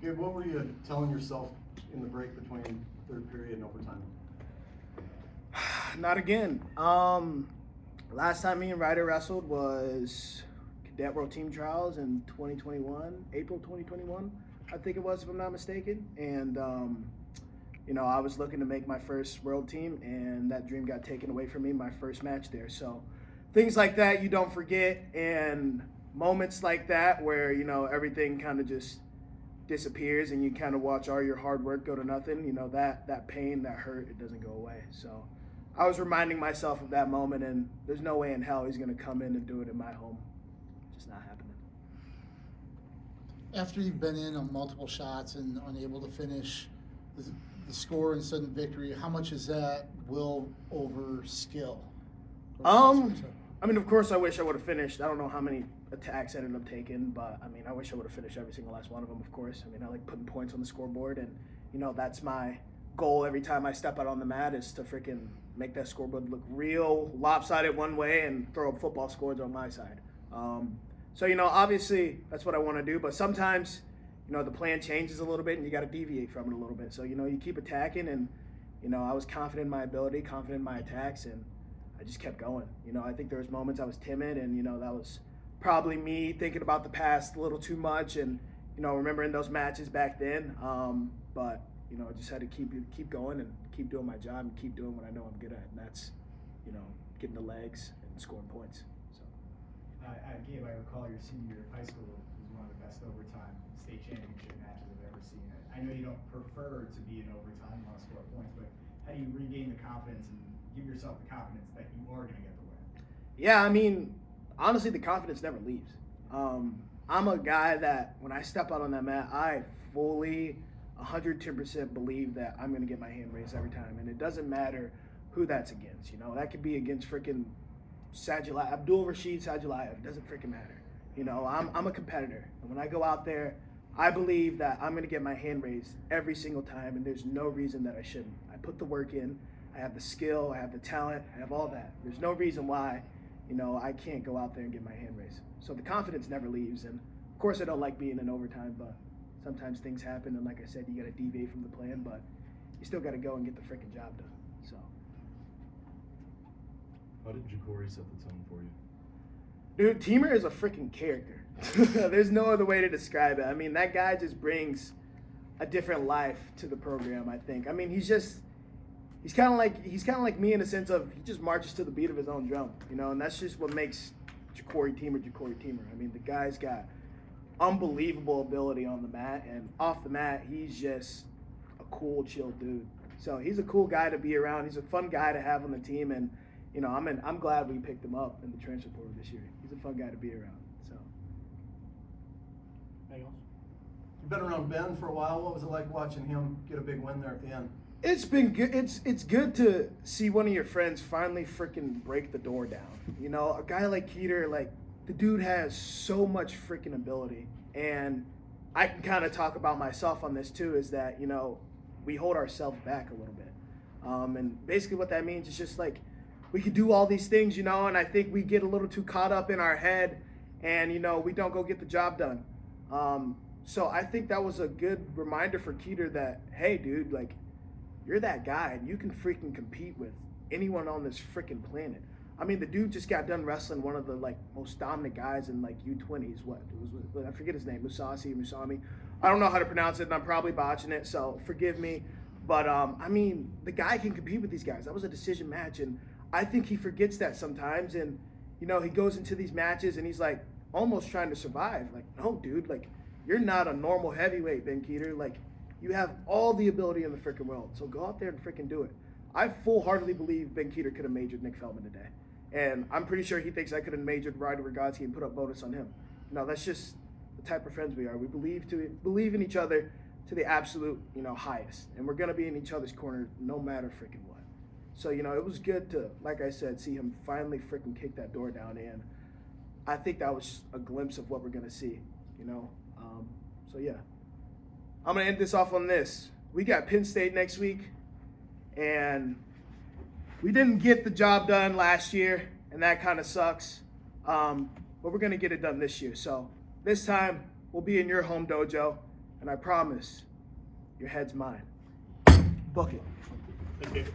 Gabe, what were you telling yourself in the break between third period and overtime? Not again. Last time me and Ryder wrestled was Cadet World Team Trials in 2021, April 2021, I think it was, if I'm not mistaken. And I was looking to make my first world team, and that dream got taken away from me my first match there. So things like that you don't forget, and moments like that where everything kind of just disappears and you kind of watch all your hard work go to nothing. That pain, that hurt, it doesn't go away. So I was reminding myself of that moment, and there's no way in hell he's going to come in and do it in my home. Just not happening. After you've been in on multiple shots and unable to finish the score and sudden victory, how much is that will over skill? Of course I wish I would have finished. I don't know how many attacks I ended up taking, but I wish I would have finished every single last one of them, of course. I like putting points on the scoreboard, and that's my goal every time I step out on the mat, is to freaking make that scoreboard look real lopsided one way and throw up football scores on my side. Obviously that's what I want to do, but sometimes the plan changes a little bit and you got to deviate from it a little bit. So you keep attacking, and I was confident in my ability, confident in my attacks, and I just kept going. I think there was moments I was timid, and that was probably me thinking about the past a little too much, and remembering those matches back then. But I just had to keep going and keep doing my job and keep doing what I know I'm good at, and that's getting the legs and scoring points. So Gabe, I recall your senior year of high school was one of the best overtime state championship matches I've ever seen. I know you don't prefer to be in overtime, you want to score points, but how do you regain the confidence and give yourself the confidence that you are going to get the win? Yeah, honestly, the confidence never leaves. I'm a guy that when I step out on that mat, I fully 110% believe that I'm going to get my hand raised every time. And it doesn't matter who that's against. That could be against freaking Abdul Rashid Sajalayev. It doesn't freaking matter. I'm a competitor. And when I go out there, I believe that I'm going to get my hand raised every single time. And there's no reason that I shouldn't. I put the work in. I have the skill. I have the talent. I have all that. There's no reason why I can't go out there and get my hand raised. So the confidence never leaves. And of course I don't like being in overtime, but sometimes things happen. And like I said, you got to deviate from the plan, but you still got to go and get the freaking job done. So. How did Jakori set the tone for you? Dude, Teamer is a freaking character. There's no other way to describe it. That guy just brings a different life to the program, I think. He's kind of like me in the sense of he just marches to the beat of his own drum, and that's just what makes Jakori Teamer. The guy's got unbelievable ability on the mat, and off the mat, he's just a cool, chill dude. So he's a cool guy to be around. He's a fun guy to have on the team, and I'm glad we picked him up in the transfer portal this year. He's a fun guy to be around. So. Anything else? You've been around Ben for a while. What was it like watching him get a big win there at the end? It's been good. It's good to see one of your friends finally freaking break the door down. A guy like Keeter, the dude has so much freaking ability, and I can kind of talk about myself on this too. Is that we hold ourselves back a little bit, and basically what that means is just we could do all these things, and I think we get a little too caught up in our head, and we don't go get the job done. So I think that was a good reminder for Keeter that, hey, dude, you're that guy, and you can freaking compete with anyone on this freaking planet. The dude just got done wrestling one of the most dominant guys in U20s. I forget his name, Musami. I don't know how to pronounce it, and I'm probably botching it, so forgive me. But the guy can compete with these guys. That was a decision match, and I think he forgets that sometimes. And he goes into these matches and he's almost trying to survive. No, dude, you're not a normal heavyweight, Ben Keeter. You have all the ability in the freaking world. So go out there and freaking do it. I full-heartedly believe Ben Keeter could have majored Nick Feldman today. And I'm pretty sure he thinks I could have majored Ryder Rogotsky and put up bonus on him. That's just the type of friends we are. We believe in each other to the absolute, highest. And we're going to be in each other's corner no matter freaking what. So, it was good to, like I said, see him finally freaking kick that door down. And I think that was a glimpse of what we're going to see, So, yeah. I'm going to end this off on this. We got Penn State next week, and we didn't get the job done last year, and that kind of sucks. But we're going to get it done this year. So this time, we'll be in your home dojo, And I promise, your head's mine. Bucket. Thank you.